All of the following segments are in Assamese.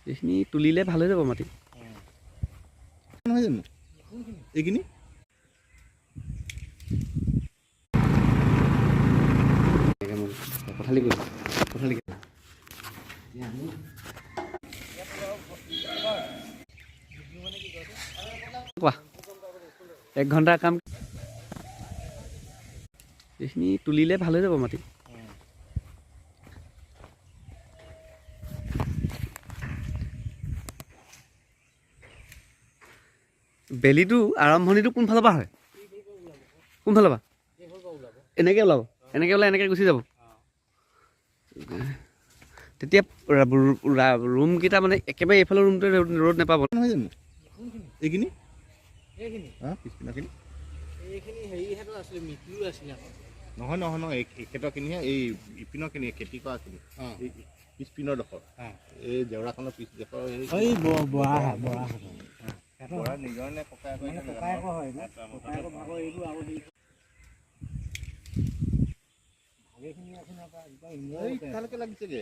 এইখিনি তুলিলে ভাল হৈ যাব মাটি নহয় জানো এইখিনি পথালি কোৱা 1 ঘণ্টা কাম এইখিনি তুলিলে ভাল হৈ যাব মাটি বেলিটো আৰম্ভণিটো কোনফালৰ পৰা হয় কোনফালৰ পৰা এনেকৈ ওলাব এনেকৈ ওলাই এনেকৈ গুচি যাব তেতিয়া ৰুম কেইটা মানে একেবাৰে এইফালৰ ৰুমটোৱে ৰ'দ নাপাব নহয় জানো এইখিনি পিছপিনৰখিনি নহয় নহয় নহয় এখেতৰখিনিহে এই ইপিনৰখিনি খেতি কৰাখিনি পিছপিনৰ ডোখৰ এই জেওৰাখনৰ পিছ ডোখৰ বৰা নিজৰ নে ককায়েকৰ হয় ভালেখিনি লাগিছেগে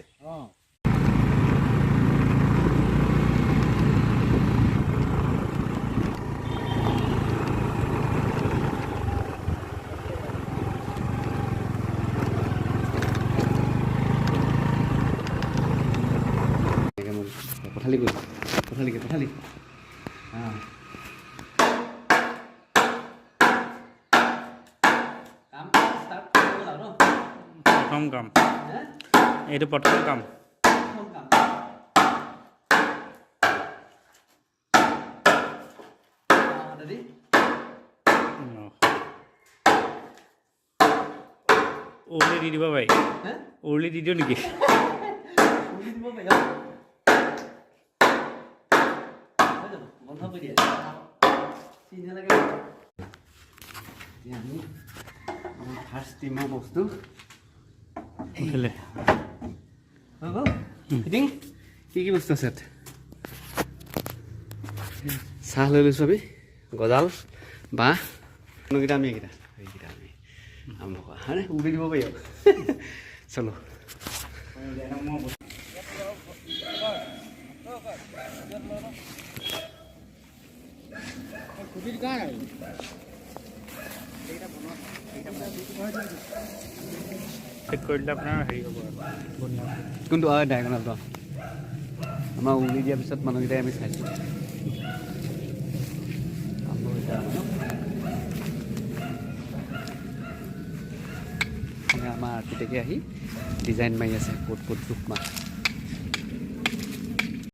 পথালি কোৱা পথালি প্ৰথম কাম এইটো প্ৰথম কাম উৰুলি দি দিব পাৰি উৰুলি দি দিওঁ নেকি বন্ধ কৰি দিয়ে ফাৰ্ষ্ট টিমৰ বস্তু উঠিলে ফিটিং কি বস্তু আছে চাহ লৈ লৈছোঁ আমি গজাল বাঁহ কোনোকেইটা আমি এইকেইটা আমি আৰম্ভ কৰা হয়নে উৰি দিব পাৰি আৰু চলো চেক কৰিলে আপোনাৰ হেৰি হ'ব কোনটো ডায়েগনেলটো আমাৰ উৰি দিয়াৰ পিছত মানুহকেইটাই আমি চাইছোঁ আমাৰ আৰ্কিটেক্টে আহি ডিজাইন মাৰি আছে ক'ত জোখ মাছ